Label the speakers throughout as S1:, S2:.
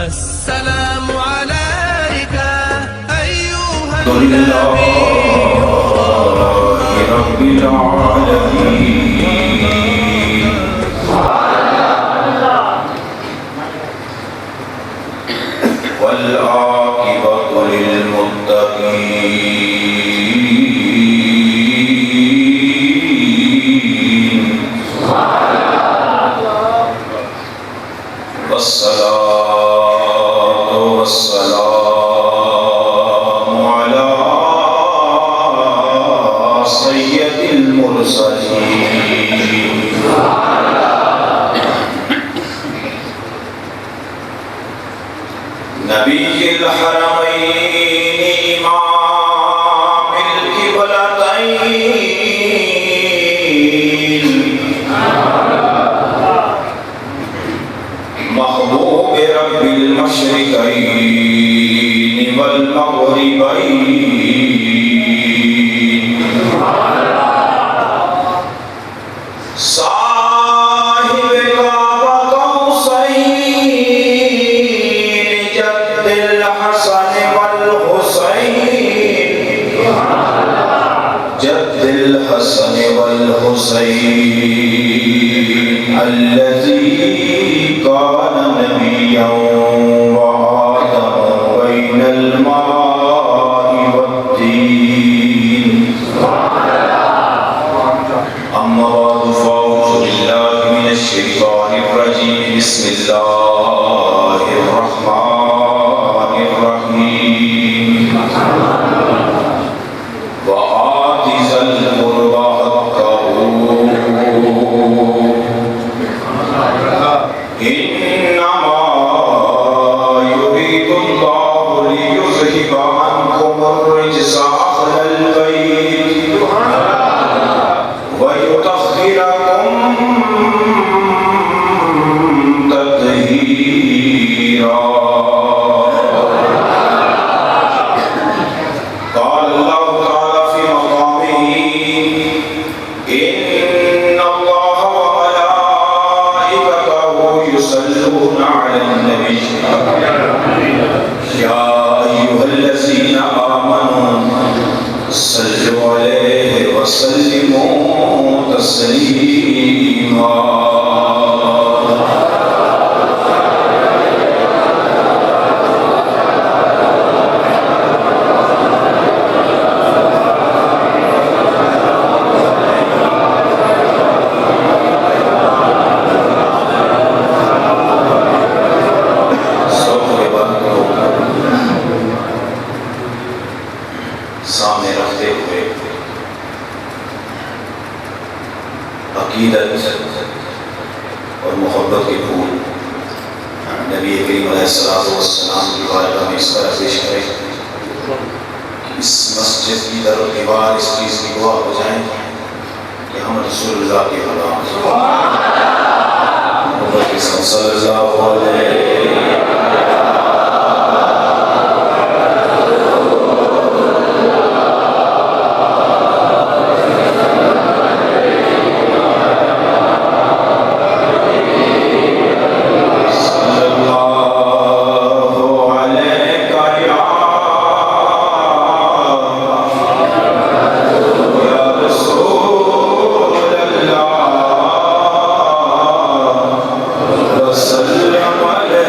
S1: السلام عليك أيها النبي
S2: رب العالمين والعاقبة للمتقين والصلاة والسلام على سيد المرسلين نبي الحرمين إمام القبلتين محبوب رب المشرقين والمغربين صاحب کعبہ قوسین جد الحسن والحسین جد الحسن والحسين الذي كان نبيا وآدم بين الماء والدين أما بعد فأعوذ بالله من الشيطان الرجيم بسم الله الرحمن الرحيم وآت ذا القربى حقه إنما يريد الله ليذهب عنكم الرجس أهل البيت ويطهركم تطهيرا قال الله تعالى في مقامه إن الله وملائكته يصلون على النبي يا أيها الذين آمنوا صلوا عليه وسلموا تسليما سامنے رکھتے ہوئے عقیدت اور محبت کے پھول نبی کریم علیہ السلام کی بارگاہ میں اس طرح پیش کرے اس مسجد کی در و دیوار اس چیز کی گواہ ہو جائیں کہ ہم رسول اللہ کے غلام محبت کے ساتھ صلی اللہ علیہ وسلم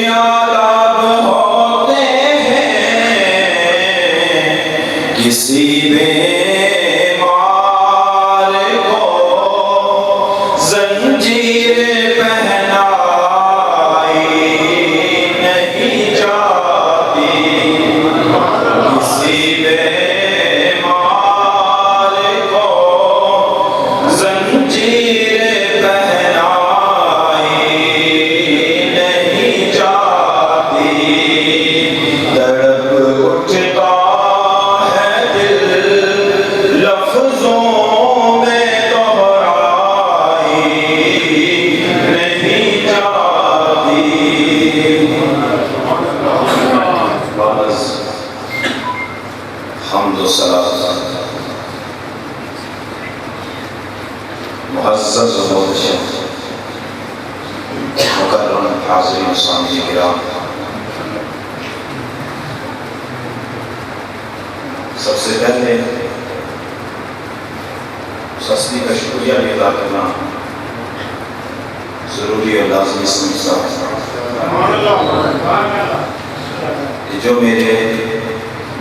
S2: آداب ہوتے ہیں کسی بیمار کو زنجیر پہنائی نہیں جاتی کسی بیمار کو زنجیر حمد و صلات معزز و محتشم مکرم حاضرین سامعین کرام، سب سے پہلے اس ہستی کا شکریہ بھی ادا کرنا ضروری اور لازمی سمجھتا ہوں جو میرے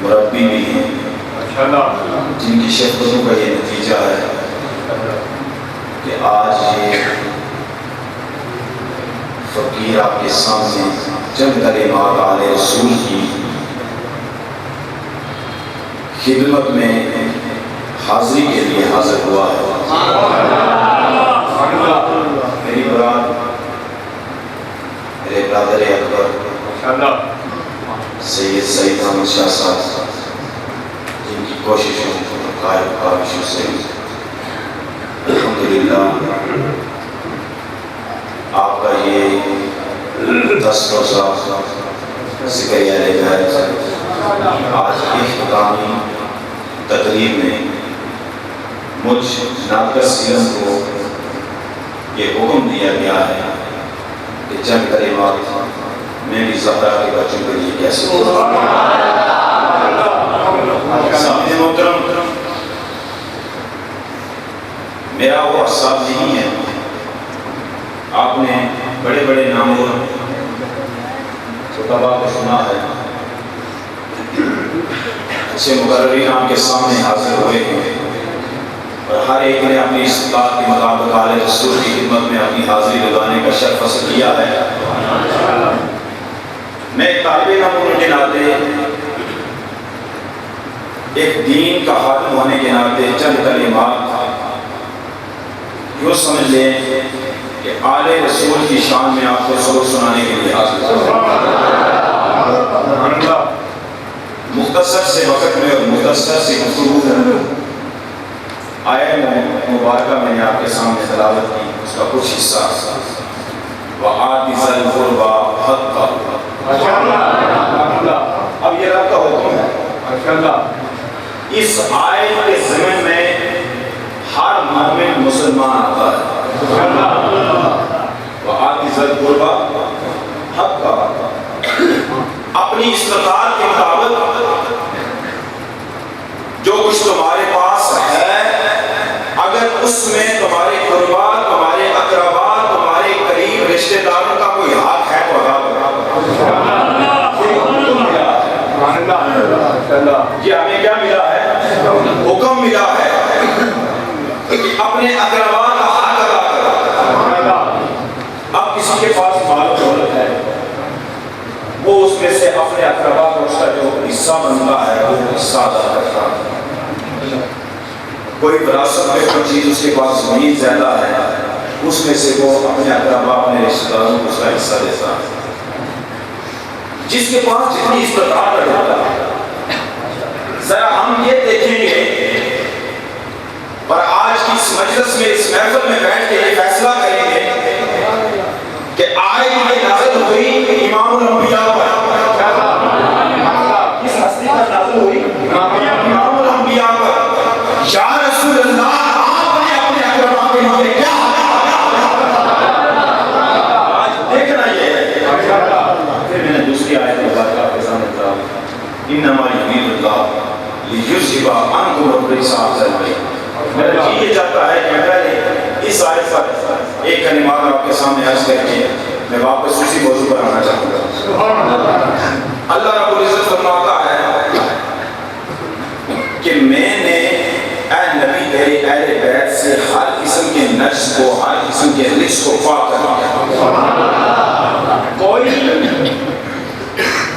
S2: مربی بھی ہیں، جن کی شفقتوں کا یہ نتیجہ ہے کہ آج یہ فقیر آپ کے سامنے چند کلمات آل رسول کی خدمت میں حاضری کے لیے حاضر ہوا ہے۔ میری براد، میرے برادر اکبر سید سعید احمد شاہ صاحب، جن کی کوششوں قائم کاوشوں سے الحمدللہ آپ کا یہ 10 روزہ ذکر اہل بیت آج اختتامی تقریب میں مجھ ناقص علم کو یہ حکم دیا گیا ہے کہ چند کلمات میں بھی زہرا کے بچوں کے لیے کیسے سامنے محترم، میرا وہ احساس نہیں ہے، آپ نے بڑے بڑے نامور خطباء کو سنا ہے، اچھے مقررین آپ کے سامنے حاضر ہوئے ہیں اور ہر ایک نے اپنی استطاعت کے مطابق آل رسول کی خدمت میں اپنی حاضری لگانے کا شرف حاصل کیا ہے۔ میں ایک طالب علم ہونے کے ناطے، ایک دین کا خادم ہونے کے ناطے چند کلمات یوں سمجھ لیں کہ آل رسول کی شان میں آپ کو سبق سنانے کے لیے حاضر ہوں۔ مختصر سے وقت میں اور مختصر سے گفتگو آیت مبارکہ میں نے آپ کے سامنے تلاوت کی، اس کا کچھ حصہ وَآتِ ذَا الْقُرْبَى حَقَّهُ۔ اب یہ رب کا حکم ہے، اس آیت کے ضمن میں ہر مومن مسلمان آتا ہے۔ وَآتِ ذَا الْقُرْبَى حَقَّهُ، اپنی استطاعت کے مطابق جو کچھ تمہارے پاس ہے، اگر اس میں تمہارے قربا، تمہارے اقربا، تمہارے قریب رشتہ داروں کا کوئی حق ہے تو ادا کرو۔ یہ ہمیں کیا ملا ہے؟ حکم ملا ہے کہ اپنے اقربا کا حق ادا کرو۔ اب کسی کے پاس مال و دولت ہے، وہ اس میں سے اپنے اقربا کو اس کا جو حصہ بنتا ہے وہ حصہ ادا کرتا ہے۔ کوئی وراثت میں کوئی چیز اس کے پاس زمین زیادہ ہے، اس میں سے وہ اپنے اقربا، اپنے رشتہ داروں کو اس کا حصہ دیتا ہے۔ جس کے پاس جتنی استطاعت ہوتا ہے، ذرا ہم یہ دیکھیں گے اور آج کی اس مجلس میں، اس محفل میں بیٹھ کے یہ فیصلہ کریں گے کہ آیت یہ نازل ہوئی امام الانبیاء پر۔ کس ہستی پر نازل ہوئی؟ امام الانبیاء پر۔ یا رسول اللہ، آپ نے اپنے اقربا کے لیے کیا آج دیکھنا یہ ہے۔ پھر میں نے دوسری آیت مبارکہ آپ کے سامنے پڑھا، انما یرید اللہ لیذھب عنکم الرجس اہل البیت۔ میرا جی یہ چاہتا ہے کہ میں پہلے اس آیت پر ایک کلمات آپ کے سامنے عرض کر کے میں واپس اسی موضوع پر آنا چاہوں گا. اللہ رب العزت فرماتا ہے کہ میں نے اے نبی تیرے اہل بیت سے ہر قسم کے نجس کو، ہر قسم کے رجس کو پاک کرا. کوئی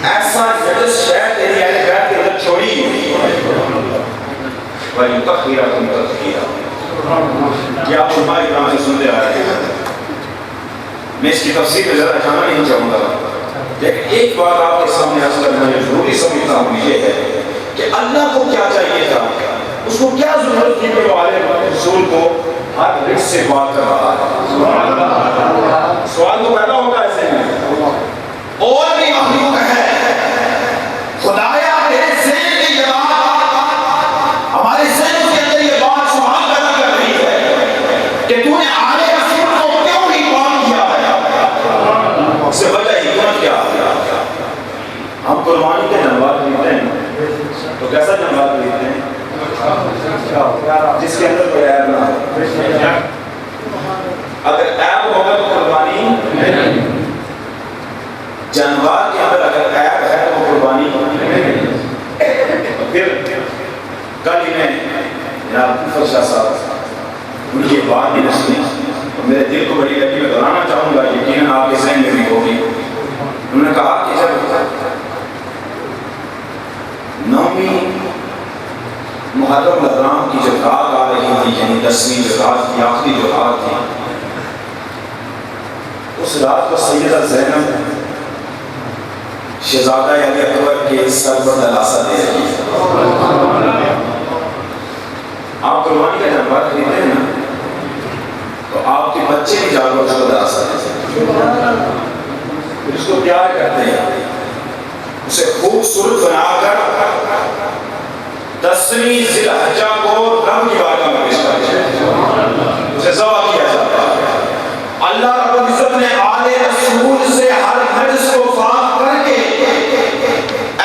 S2: ایسا نجس شے تیری اہل بیت کے اندر چھوڑی وَيُطَهِّرَكُمْ تَطْهِيرًا. کیا آپ علماء اکرام سے سنتے آ رہے ہیں؟ میں اس کی تفصیل میں زیادہ جانا نہیں چاہوں گا، لیکن ایک بات آپ کے سامنے عرض کرنا جو ضروری سمجھتا ہوں یہ ہے کہ اللہ کو کیا چاہیے تھا، اس کو کیا ضرورت تھی کہ وہ عالم رسول کو ہر رزق سے بات کر رہا ہے. سوال تو پیدا ہوگا ایسے میں، اور بھی مخلوق ہے خدایا تیرے ذہن میں یہ بات، ہمارے ذہن کے اندر یہ بات سوال پیدا کر رہی ہے کہ تو نے عالم رسول کو کیوں ہی بات کیا ہے؟ اس سے وجہ حکمت کیا ہے؟ ہم قربانی کے جانور خریدتے ہیں تو کیسا جانور خریدتے ہیں؟ جس کے اندر کوئی عیب نہ ہو. اگر عیب ہوگا تو قربانی جانور کے اندر اگر عیب ہے تو قربانی. پھر کل ہی میں جناب کفر شاہ صاحب ان کی بات بھی نہ سنی، میرے دل کو بڑی لگی، میں دہرانا چاہوں گا، یقیناً آپ کے ذہن میں بھی ہوگی. انہوں نے کہا کہ جب 9ویں محرم الحرام کی جو رات آ رہی تھی، یعنی 10ویں جو رات کی آخری جو رات تھی، اس رات کو سیدہ زینب شہزادہ علی اکبر کے سر پر دلاسا دے رہی ہے. آپ قربانی کا جانور خریدتے ہیں نا تو آپ کے بچے بھی جا کر اس کو دلاسا دیتے ہیں، پھر اس کو پیار کرتے ہیں، اسے خوبصورت بنا کر 10ویں ذی الحجہ کو رب کی بارگاہ میں پیش کرتے ہیں، اسے ذبح کیا جاتا ہے. اللہ رب العزت نے آل رسول سے ہر نجس کو پاک کر کے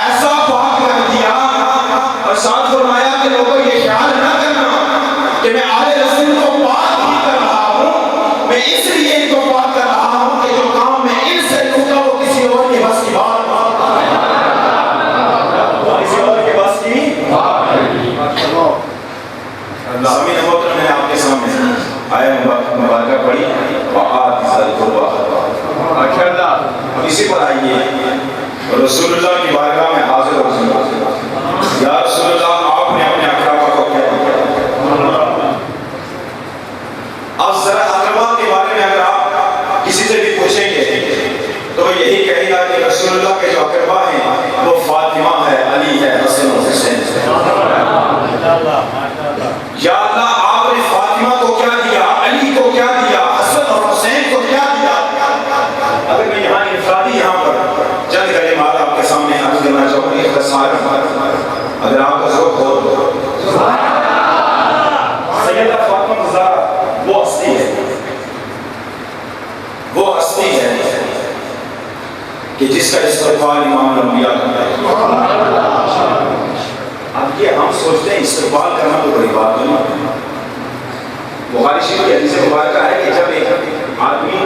S2: ایسا پاک کر دیا اور ساتھ فرمایا کہ لوگوں یہ خیال نہ کرنا کہ میں آل رسول کو پاک ہی کر رہا ہوں، میں اس لیے ان کو پاک کر رہا ہوں کہ جو کام میں ان سے لوں گا وہ کسی اور کی بس کی بات سامعین محترم، میں آپ کے سامنے آیت مبارکہ پڑھی وآت ذی القربى. اب اسی پر آئیے رسول اللہ کی بارگاہ میں حاضر ہو جائیں. یا رسول اللہ آپ نے اپنے اقربا کو کیا دیا؟ اب ذرا اقربا کے بارے میں اگر آپ کسی سے بھی پوچھیں گے تو یہی کہے گا کہ رسول اللہ کے جو اقربا ہیں وہ فاطمہ ہے، علی ہے، حسن و حسین ہے. یا اللہ آپ نے فاطمہ کو کیا دیا، علی کو کیا دیا، حسن اور حسین کو کیا دیا؟ اگر میں یہاں انفرادی یہاں پر چند کلمات آپ کے سامنے عرض کرنا چاہوں گا، اختصار اگر آپ کا ذوق ہو. سیدہ فاطمہ زہرا وہ ہستی ہے، وہ ہستی ہے کہ جس کا استقبال امام الانبیاء کرتا ہے. اب یہ ہم سوچتے ہیں استقبال کرنا تو بڑی بات نہیں. بخاری شریف کی حدیث مبارکہ ہے کہ جب ایک آدمی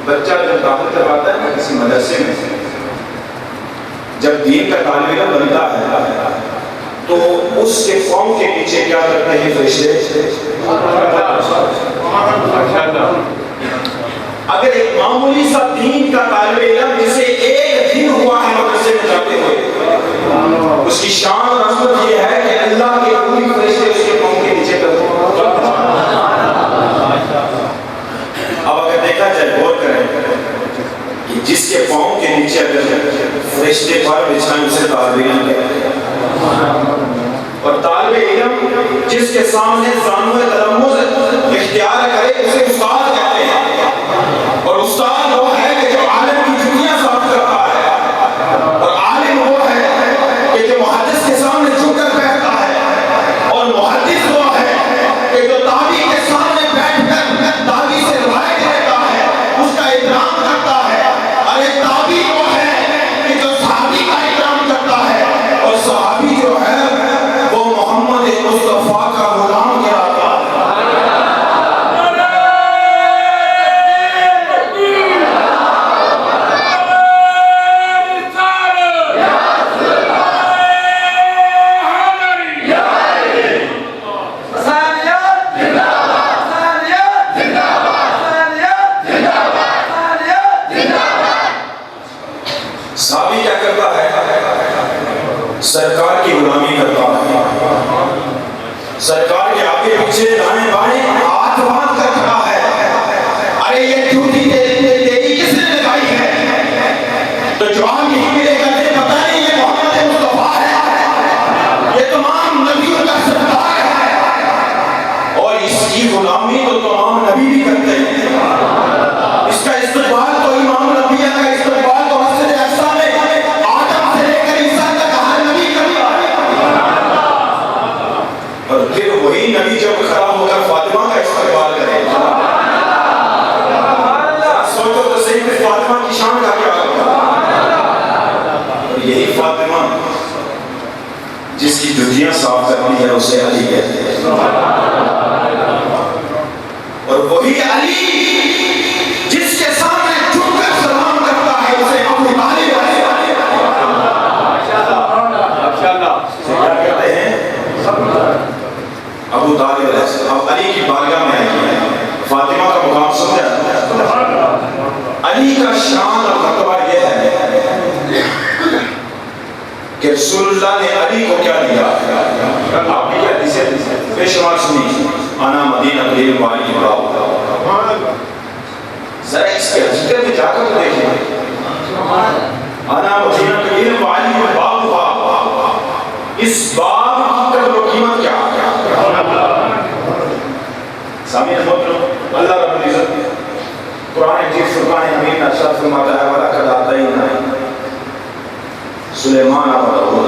S2: بچہ جب داخل کرواتا ہے نا کسی مدرسے میں، جب دین کا طالب علم بنتا ہے تو اس کے پاؤں کے نیچے کیا کرتے ہیں فرشتے؟ اگر ایک معمولی سا دین کا طالب علم جسے ایک دن ہوا ہے مدرسے میں جاتے ہوئے، اس کی شان اور عظمت یہ ہے کہ اللہ کے پوری فرشتے اس کے پاؤں کے نیچے کرتے ہیں. اب اگر دیکھا جائے غور کریں کہ جس کے پاؤں کے نیچے اگر فرشتے پر بچھائیں اسے طالب علم کہتے ہیں، اور طالب علم جس کے سامنے زانو تلمذ اختیار کرے اسے استاد کہتے ہیں. اور استاد وہ ہے کہ جو عالم کی جتیاں صاف کرتا ہے، اور عالم وہ ہے کہ جو محدث کے سامنے جھک کر بیٹھتا ہے، اور محدث وہ ہے کہ جو تابعی کے سامنے بیٹھ کر تابعی سے روایت لیتا ہے، اس کا احترام کرتا ہے. اور ایک تابعی وہ ہے کہ جو صحابی کا احترام کرتا ہے، اور صحابی جو ہے وہ محمد مصطفیٰ کا غلام کہلاتا ہے. کیا کرتا ہے؟ سرکار کی غلامی کرتا ہے، سرکار کے آگے پیچھے دائیں بائیں ہاتھ باندھ کر کھڑا ہے. ارے یہ ڈیوٹی تیری کس نے لگائی ہے؟ تو جوان یہی ملے گا کہ پتہ نہیں یہ محمد مصطفیٰ ہے، یہ تمام نبیوں کا سردار ہے، اور اس کی غلامی تو تمام نبی بھی کرتے ہیں. اس کا استقبال تو امام نبیہ کا استقبال تو مسجد اقصیٰ میں آدم سے لے کر عیسیٰ تک ہر نبی کرتا ہے. اور پھر وہی نبی جب کھڑا ہو کر فاطمہ کا استقبال کرے، سوچو تو صحیح کہ فاطمہ کی شان کا کیا ہوگا. اور یہی فاطمہ جس کی جوتیاں صاف کرتی ہے اسے علی کہتے ہیں، اور وہی علی جس کے سامنے جھک کر سلام کرتا ہے اسے ابو طالب کیا کہتے ہیں؟ ابو طالب علیہ السلام. اب علی کی بارگاہ میں آئی ہے، فاطمہ کا مقام سمجھا. علی کا شان اور مرتبہ یہ ہے کہ رسول اللہ نے علی کو کیا دیا. آپ کی حدیث بے شمار سنی، انا مدینہ قریب والی باب. ذرا اس کے حقیقت میں جا کر دیکھیں، انا مدینہ قریب والی باب، اس باب کی قدر و قیمت کیا ہے. سامعین محترم، اللہ رب العزت قرآن مجید فرقان حمید میں ارشاد فرماتا ہے وَلَقَدْ آتَيْنَا سلیمان و داؤد،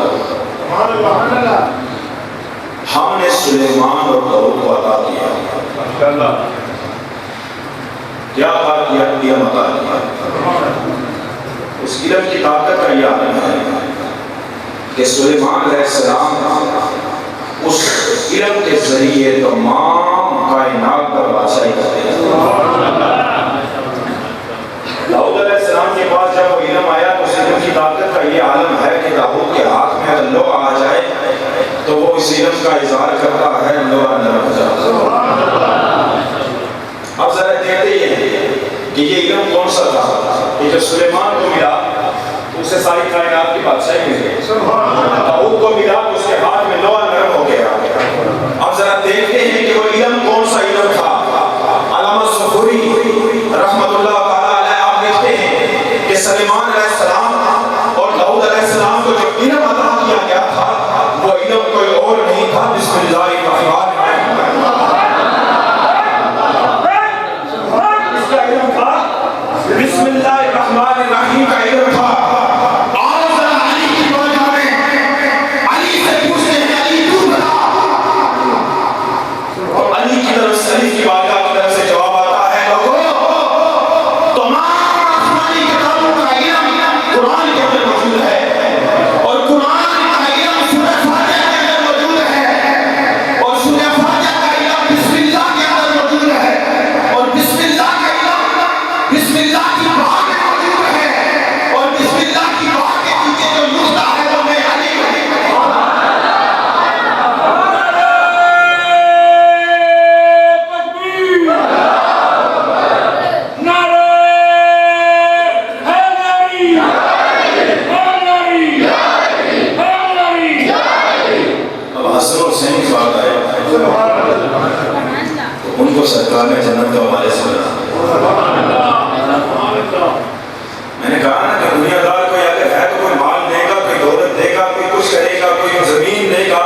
S2: ہم نے سلیمان اور داؤد کو عطا کیا. کیا عطا کیا؟ علم عطا کیا. اس علم کی طاقت کا یہ عالم ہے کہ سلیمان علیہ السلام اس علم کے ذریعے تمام کائنات پر بادشاہی کرتے ہیں. داؤد علیہ السلام کے پاس جب وہ علم آیا تو اس علم کی طاقت کا یہ عالم ہے کہ داؤد کے ہاتھ میں اگر لوہا آ جائے تو وہ اس علم کا اظہار کرتا ہے، لوہا نرم ہو جاتا ہے. اب ذرا دیکھتے ہیں کہ یہ علم کون سا تھا کہ جو سلیمان کو ملا تو اسے ساری کائنات کی بادشاہی مل گئی. داؤد کو ملا تو اس کے ہاتھ میں لوہا نرم ہو گیا. اب ذرا دیکھتے ہیں کہ وہ علم کون سا علم تھا. علامہ صفوری رحمۃ اللہ تعالی علیہ آپ لکھتے ہیں کہ سلیمان علیہ السلام اور داؤد علیہ السلام کو جو علم عطا کیا گیا تھا وہ علم کوئی اور نہیں تھا، بسم اللہ الرحمن الرحیم. اس کا علم تھا بسم اللہ الرحمن الرحیم کا علم تھا. علی کی بارگاہ کی طرف سے جواب آتا ہے لوگوں تمام آسمانی کتابوں کا علم قرآن کے اندر موجود ہے، اور قرآن کا علم سورہ فاتحہ کے اندر موجود ہے، اور سورہ فاتحہ کا علم بسم اللہ کے اندر موجود ہے، اور بسم اللہ کا علم بسم اللہ کی دعا میں موجود ہے، اور بسم اللہ کی دعا کے نیچے جو نقطہ ہے وہ میں علی ان کو سرکار نے جنت کا والے سے بنا. میں نے کہا نا کہ دنیا دار کوئی اگر ہے تو کوئی مال دے گا، کوئی دولت دے گا، کوئی کچھ کرے گا، کوئی زمین دے گا،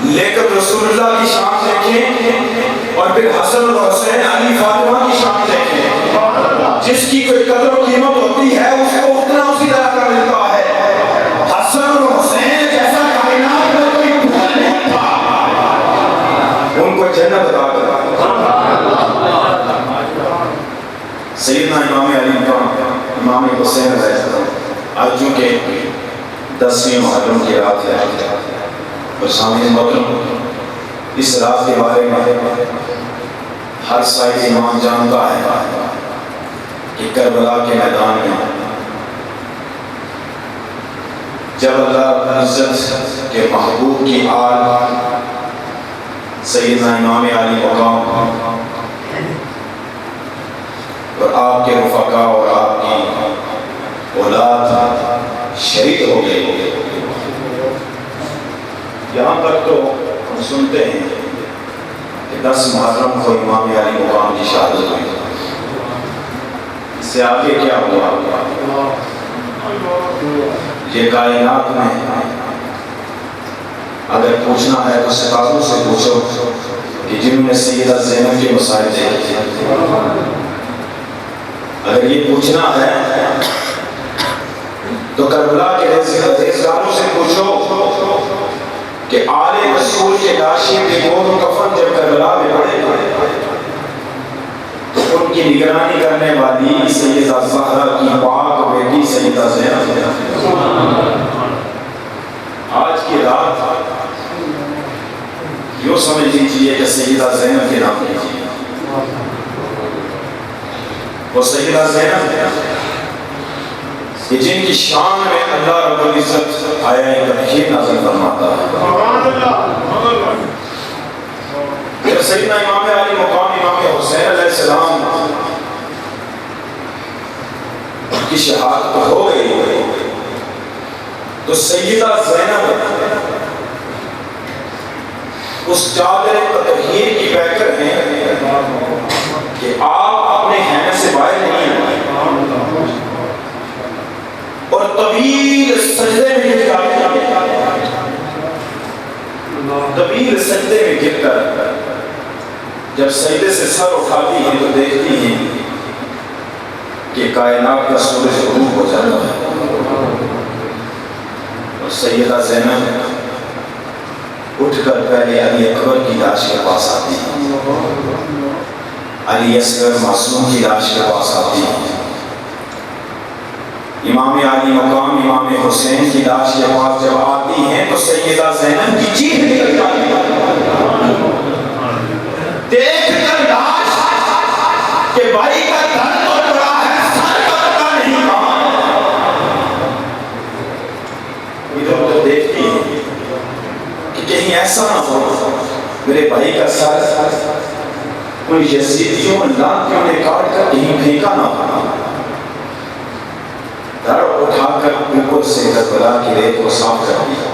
S2: لیکن رسول اللہ کی شان دیکھیں اور پھر حسن اور حسین علی فاطمہ کی شان دیکھیں. جس کی کوئی قدر و قیمت ہوتی ہے اس کو اتنا اسی طرح کا ملتا ہے. حسن اور حسین جیسا کائنات میں کوئی بھول نہیں تھا، ان کو جنت عطا کرا. سیدنا امام علی امام حسین علیہ السلام آج چونکہ 10ویں محرم کی رات ہے اور سامعین محترم اس رات کے بارے میں ہر سائز امام جانتا ہے کہ کربلا کے میدان میں جب اللہ رب العزت کے محبوب کی آل سیدنا امام علی مقام اور آپ کے رفقا اور آپ کی اولاد شہید ہو گئے۔ یہاں تک تو ہم سنتے ہیں کہ 10 محرم کو امام علی مقام کی شہادت ہوئی۔ اس سے آگے کیا ہوا؟ یہ کائنات میں اگر پوچھنا ہے تو ستاروں سے پوچھو کہ جنہوں نے سیدہ زینب کے مسائل دیکھے، اگر یہ پوچھنا ہے تو کربلا کے ریزگاروں سے پوچھو کہ آل رسول کے لاشیں کے گود کفن جب کربلا میں پڑے تو ان کی نگرانی کرنے والی سیدہ زہرا کی پاک بیٹی سیدہ زینب۔ آج کی رات یوں سمجھ لیجیے کہ سیدہ زینب کے نام لیجیے، وہ سیدہ زینب کہ جن کی شان میں اللہ رب العزت آیا تبشیر نازل فرماتا ہے۔ جب سیدنا امام علی مقام امام حسین علیہ السلام کی شہادت ہو گئی تو سیدہ زینب اس چادر تطہیر کی پیکر ہیں کہ آپ اپنے خیمے سے باہر نہیں آئے اور طویل سجدے میں گر جاتی ہیں، طویل سجدے میں گر کر جب سجدے سے سر اٹھاتی ہیں تو دیکھتی ہیں کہ کائنات کا سورج غروب ہو جاتا ہے اور سیدہ زینب اٹھ کر پہلے علی اکبر کی لاش کے پاس آتی ہیں، علی اصغر معصوم کی لاش کے پاس آتی ہیں، امام علی مقام امام حسین کی لاش کے پاس جب آتی ہیں تو سیدہ زینب کی چیخ نکل جاتی ہے، دیکھ کر لاش کہ بھائی کا دھڑ تو پڑا ہے، سر کا پتہ نہیں کہاں۔ ادھر ادھر دیکھتی ہیں کہ کہیں ایسا نہ ہو میرے بھائی کا سر کوئی یزیدیوں لانتیوں نے کاٹ کر کہیں پھینکا نہ ہو۔ دھڑ اٹھا کر اوپر سے کربلا کی ریت کو صاف کر دیا۔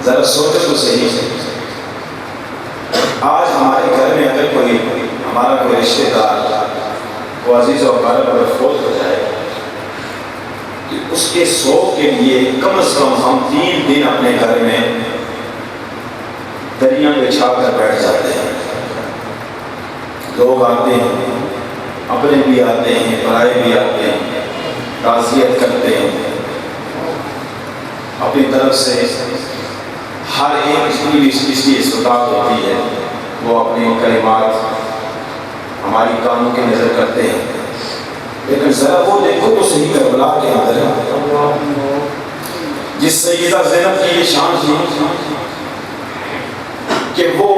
S2: ذرا سوچو تو صحیح، آج ہمارے گھر میں اگر کوئی ہمارا کوئی رشتہ دار کو عزیز و اقارب اگر فوت ہو جائے تو اس کے سوگ کے لیے کم از کم ہم 3 دن اپنے گھر میں دریاں بچھا کر بیٹھ جاتے ہیں۔ لوگ آتے ہیں، اپنے بھی آتے ہیں، پرائے بھی آتے ہیں، تعزیت کرتے ہیں، اپنی طرف سے ہر ایک جتنی بھی اس کی استطاعت ہوتی ہے وہ اپنے کلمات ہماری کانوں کی نظر کرتے ہیں۔ لیکن ذرا وہ دیکھو تو صحیح کربلا کے اندر جس سیدہ زینب کی یہ شان تھی کہ وہ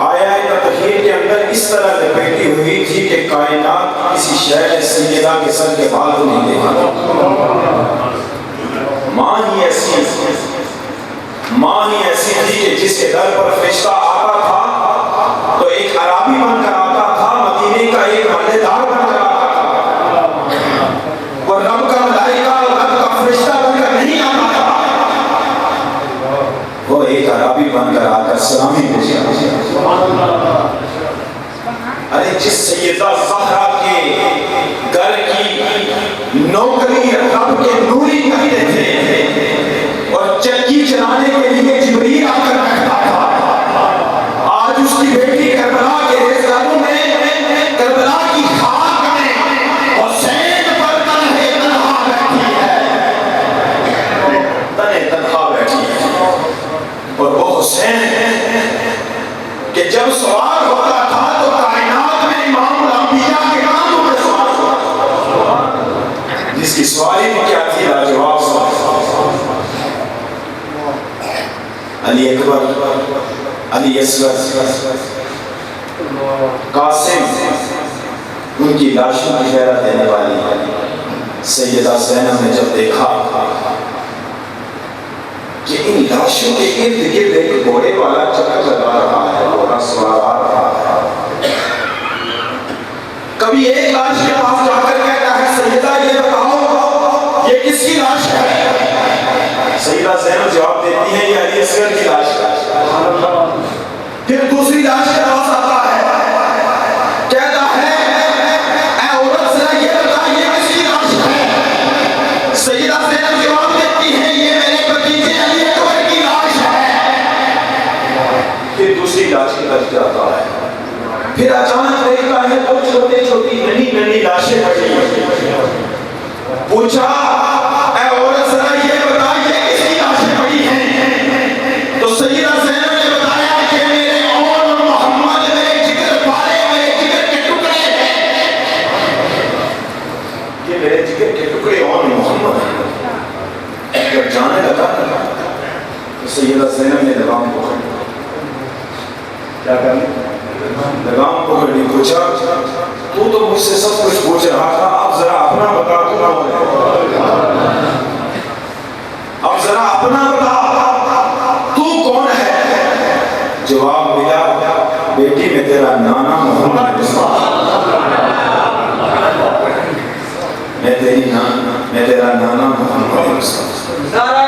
S2: آیا تطہیر کے اندر اس طرح لپیٹی ہوئی تھی کہ کائنات کسی شے نے سیدہ کے سر کے بال کو نہیں دیکھا۔ ماں ہی ایسی تھی کہ جس کے در پر فرشتہ آتا تھا تو ایک عربی بن کر آتا تھا، مدینے کا ایک محلے دار بن کر آتا تھا، وہ رب کا ملائکہ اور رب کا فرشتہ بن کر نہیں آتا تھا، وہ ایک عربی بن کر آ کر سلامی بھیجا۔ ارے جس سیدہ زہرا کے گھر کی نوکری رب کے نوری کرتے تھے اور چکی چلانے کے لیے جبریل آ کر بیٹھتا تھا، آج اس کی بیٹی کربلا کے ریزگاروں میں کربلا کی خاک میں حسین پر تنہے تنہا بیٹھی ہے، تنہے تنہا بیٹھی ہے۔ اور وہ حسین کہ جب سوال ہوتا تھا تو کائنات میں امام الانبیاء کے کانوں میں سوال ہوتا تھا، جس کی سوالی بھی کیا تھی؟ لاجواب سوال۔ علی اکبر، علی اصغر، قاسم، ان کی لاشوں کی پہرا دینے والی سیدہ زینب نے جب دیکھا کہ ان لاشوں کے ارد گرد ایک گھوڑے والا چکر لگا رہا ہے، گھوڑا سوار آ رہا ہے، کبھی ایک لاش کے پاس جا کر کہتا ہے سیدہ یہ بتاؤ یہ کس سیدہ زینب جواب دیتی ہیں یہ علی اصغر کی لاش ہے. پھر دوسری لاش کے پاس آتا ہے, کہتا ہے اے عورت ذرا یہ بتا یہ کس کی لاش ہے؟ سیدہ زینب جواب دیتی ہے یہ میرے بھتیجے علی اکبر کی لاش ہے. پھر دوسری لاش کی طرف جاتا ہے, پھر اچانک دیکھتا ہے دو چھوٹی چھوٹی ننھی ننھی لاشیں پڑی ہیں. پوچھا اے عورت ذرا یہ بتا یہ کس کی لاشیں پڑی ہیں؟ تو سیدہ زینب نے بتایا کہ میرے اور محمد میرے جگر پارے میرے جگر کے ٹکڑے ہیں. یہ میرے جگر کے ٹکڑے اور محمد ہیں. جب جانے لگا تو سیدہ زینب نے لگام پکڑ کیا کرنا لگام پکڑی. پوچھا تو مجھ سے سب کچھ پوچھ رہا تھا, اب ذرا اپنا بتا تو کون ہے؟ اب ذرا اپنا بتا تو کون ہے؟ جواب ملا بیٹی میں تیرا نانا محمد میں تیرا نانا محمد.
S3: نعرہ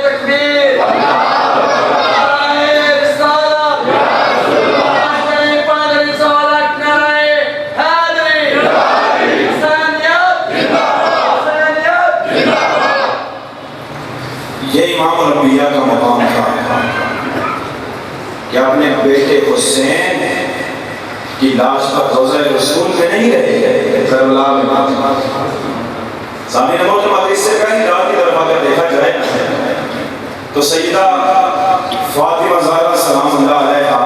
S3: تکبیر,
S2: یہ امام الانبیاء کا مقام تھا کہ اپنے بیٹے حسین کی لاش پر روضہ رسول میں نہیں رہے, کربلا میں. سامنے نموت مدرس سے پہلی رات کی طرف اگر دیکھا جائے تو سیدہ فاطمہ زہرا سلام اللہ علیہا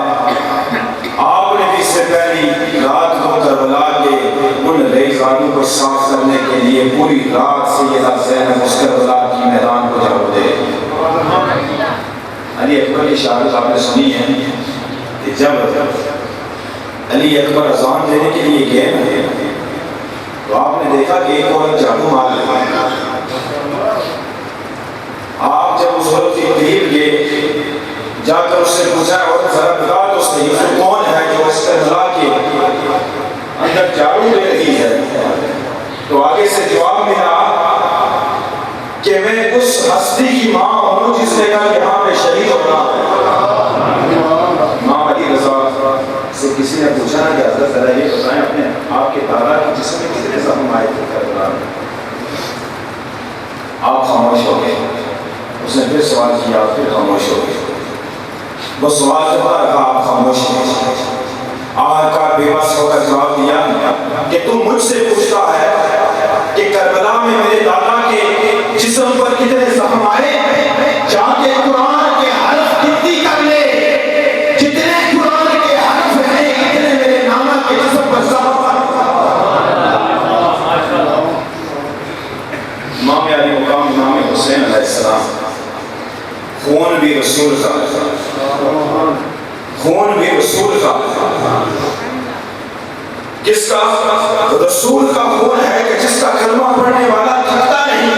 S2: آپ نے بھی اس سے پہلی رات کو کربلا کے ان ریزانوں کو صاف کرنے کے لیے پوری رات سیدہ زینب اس کربلا کی میدان کو جھاڑو دے. علی اکبر کی شہادت آپ نے سنی ہے کہ جب علی اکبر اذان دینے کے لیے گئے تو آپ نے دیکھا کہ ایک اور جادو مار لگا. آپ جب اس وقت کے قریب گئے جا کر اس سے پوچھا اور ذرا بتا تو صحیح وہ کون ہے جو اس کربلا کے اندر جادو دے رہی ہے؟ تو آگے سے جواب ملا کہ میں اس ہستی کی ماں ہوں جس نے کہا یہاں پہ شہید ہونا ہے. ماں علی رضا سے کسی نے پوچھا نا کہ حضرت ذرا یہ بتائیں اپنے آپ کے دادا کے جسم میں کتنے زخم آئے تھے کربلا میں؟ آپ خاموش ہو گئے. اس نے پھر سوال کیا, پھر خاموش ہو گئے. وہ سوال کرتا رہا, آپ خاموش ہیں. آقا بے بس ہو کر جواب دیا کہ تم مجھ سے پوچھتا ہے کہ کربلا میں میرے دادا کے جسم پر کتنے زخم آئے؟ جا کے قرآن کے حرف کتنی کر لے, جتنے قرآن کے حرف ہیں کتنے میرے نانا کے جسم پر زخم آئے. امام علی مقام امام حسین علیہ السلام, خون بھی رسول کا, خون بھی رسول کا. کس کا؟ رسول کا خون ہے کہ جس کا کلمہ پڑھنے والا تھکتا نہیں,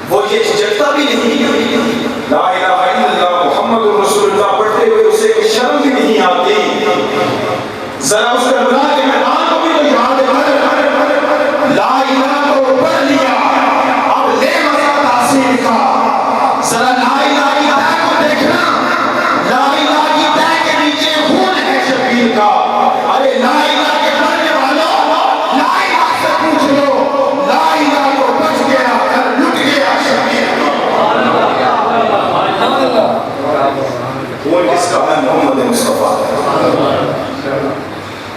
S2: وہ یہ جھجکتا بھی نہیں. لا الہ الا اللہ محمد رسول اللہ پڑھتے ہوئے اسے کوئی شرم بھی نہیں آتی. ذرا اس کربلا کے میدان کو بھی تو یاد کر, لا الہ کو پڑھ لیا, اب لے مزہ تاثیر کا. ذرا لا الہ الا کو دیکھنا, لا الہ کی تہ کے نیچے خون ہے شبیر کا. ارے لا الہ کے پڑھنے والوں لا الہ سے پوچھ لو, لا الہ کو بچ گیا گھر لٹ گیا شبیر کا. خون کس کا ہے؟ محمد مصطفیٰ.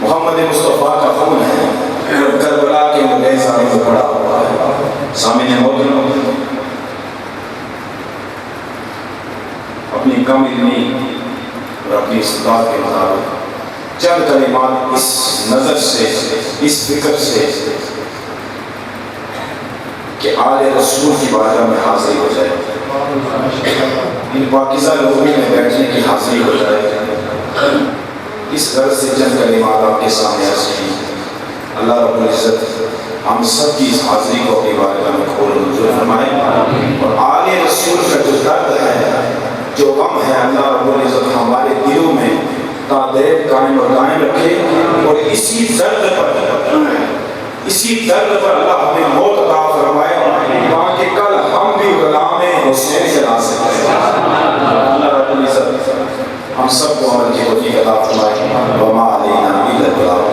S2: محمد مصطفیٰ کا خون ہے, کربلا کے ملیزہ میں پڑا ہوا ہے. سامنے محترم, اپنی کم علمی اور اپنی استطاعت کے مطابق چند کلمات اس نظر سے, اس فکر سے کہ آل رسول کی بارگاہ میں حاضری ہو جائے, ان پاکیزہ لوگوں میں بیٹھنے کی حاضری ہو جائے, اس غرض سے چند کلمات آپ کے سامنے عرض کی. اللہ رب العزت ہم سب کی اس حاضری کو اپنی بارگاہ میں قبول منظور فرمائے, اور آل رسول کا جو درد ہے, جو غم ہے, اللہ رب العزت ہمارے دلوں میں تا دیر قائم اور قائم رکھے, اور اسی درد پر اللہ ہمیں موت عطا فرمائے تاکہ کل سب کو عمل کی توفیق عطا فرمائے وما علینا الا البلاغ